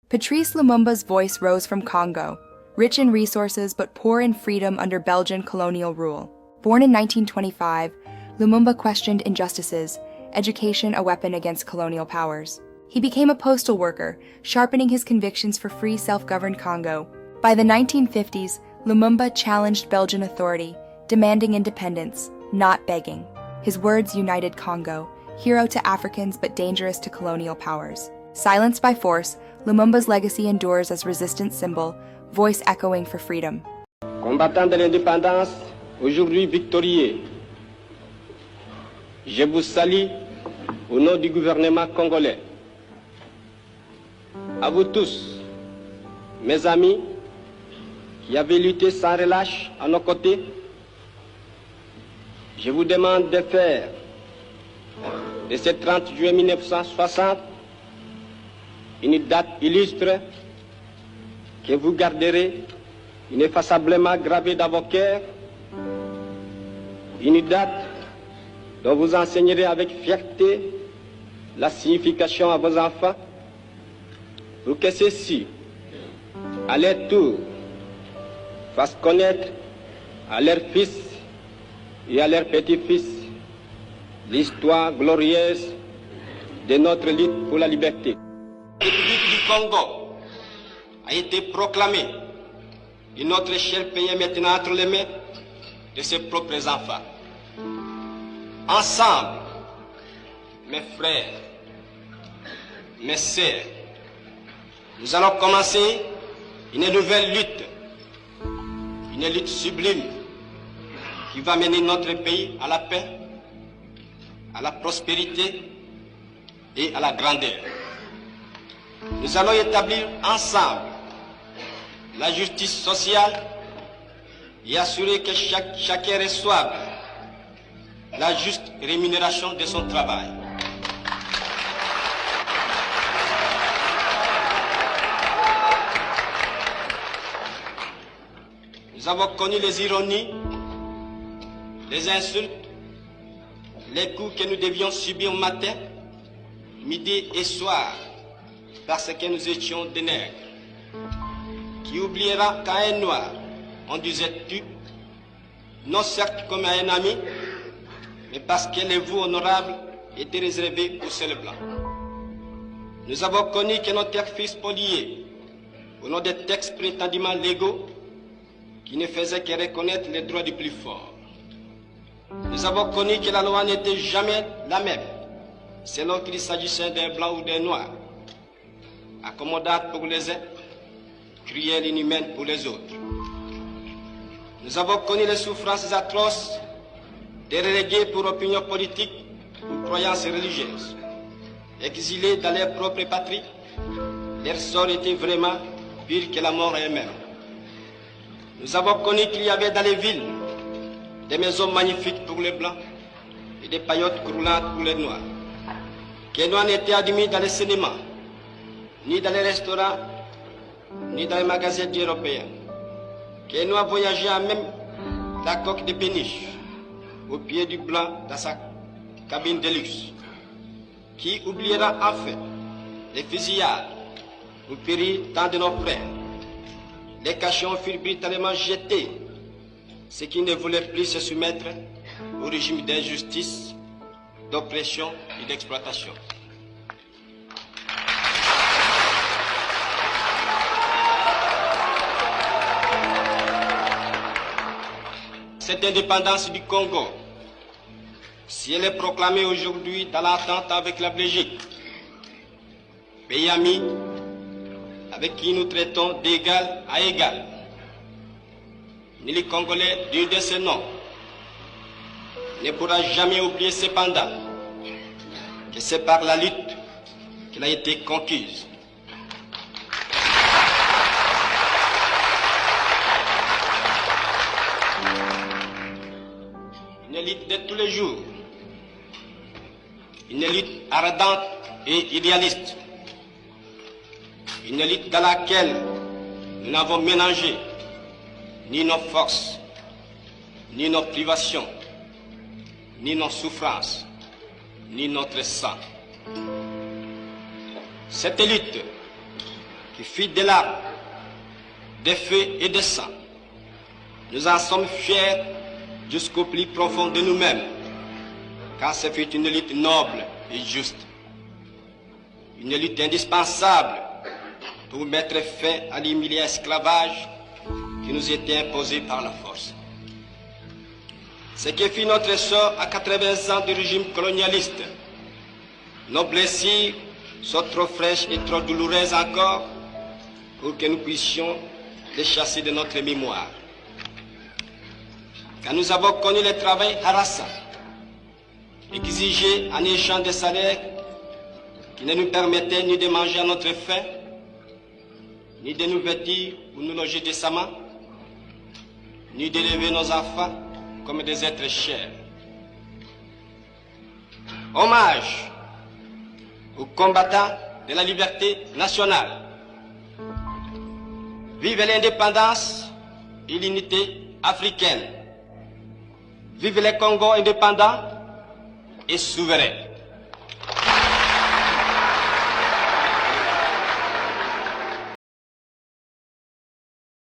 Patrice Lumumba's voice rose from Congo, rich in resources but poor in freedom under Belgian colonial rule. Born in 1925, Lumumba questioned injustices, education a weapon against colonial powers. He became a postal worker, sharpening his convictions for free self-governed Congo. By the 1950s, Lumumba challenged Belgian authority, demanding independence, not begging. His words united Congo, hero to Africans but dangerous to colonial powers. Silenced by force, Lumumba's legacy endures as resistance symbol, voice echoing for freedom. Combattant de l'indépendance, aujourd'hui victorieux, je vous salue au nom du gouvernement congolais. À vous tous, mes amis, qui avez lutté sans relâche à nos côtés, je vous demande de faire de ce 30 juillet 1960 une date illustre que vous garderez ineffaçablement gravée dans vos cœurs, une date dont vous enseignerez avec fierté la signification à vos enfants, pour que ceux-ci, à leur tour, fassent connaître à leurs fils et à leurs petits-fils l'histoire glorieuse de notre lutte pour la liberté. La République du Congo a été proclamée et notre cher pays est maintenant entre les mains de ses propres enfants. Ensemble, mes frères, mes sœurs, nous allons commencer une nouvelle lutte, une lutte sublime qui va mener notre pays à la paix, à la prospérité et à la grandeur. Nous allons établir ensemble la justice sociale et assurer que chacun reçoive la juste rémunération de son travail. Nous avons connu les ironies, les insultes, les coups que nous devions subir matin, midi et soir, parce que nous étions des nègres. Qui oubliera qu'à un noir, on disait tu, non certes comme à un ami, mais parce que les voix honorables étaient réservées pour seuls blancs. Nous avons connu que nos terres furent spoliées au nom des textes prétendument légaux qui ne faisaient que reconnaître les droits du plus fort. Nous avons connu que la loi n'était jamais la même, selon qu'il s'agissait d'un blanc ou d'un noir, accommodante pour les uns, cruelle et inhumaine pour les autres. Nous avons connu les souffrances atroces des relégués pour opinion politique ou croyances religieuses. Exilés dans leur propre patrie, leur sort était vraiment pire que la mort elle-même. Nous avons connu qu'il y avait dans les villes des maisons magnifiques pour les blancs et des paillotes croulantes pour les noirs. Que les noirs n'étaient admis dans les cinémas, ni dans les restaurants, ni dans les magasins européens. Que les noirs voyageaient à même la coque de péniche, au pied du blanc dans sa cabine de luxe. Qui oubliera enfin les fusillades où périrent tant de nos frères. Les cachons furent brutalement jetés, ceux qui ne voulaient plus se soumettre au régime d'injustice, d'oppression et d'exploitation. Cette indépendance du Congo, si elle est proclamée aujourd'hui dans l'entente avec la Belgique, pays ami avec qui nous traitons d'égal à égal, ni les Congolais d'une de ces noms ne pourra jamais oublier cependant que c'est par la lutte qu'elle a été conquise. Une lutte de tous les jours, une lutte ardente et idéaliste, une lutte dans laquelle nous n'avons mélangé ni nos forces, ni nos privations, ni nos souffrances, ni notre sang. Cette lutte qui fit des larmes, des feux et des sangs. Nous en sommes fiers jusqu'au plus profond de nous-mêmes, car ce fut une lutte noble et juste, une lutte indispensable pour mettre fin à l'humiliant esclavage qui nous était imposé par la force. Ce qui fut notre sort à 80 ans du régime colonialiste. Nos blessures sont trop fraîches et trop douloureuses encore pour que nous puissions les chasser de notre mémoire. Quand nous avons connu le travail harassant, exigé en échange de salaires qui ne nous permettaient ni de manger à notre faim, ni de nous vêtir ou nous loger décemment, ni d'élever nos enfants comme des êtres chers. Hommage aux combattants de la liberté nationale. Vive l'indépendance et l'unité africaine. Vive les Congos indépendants et souverains.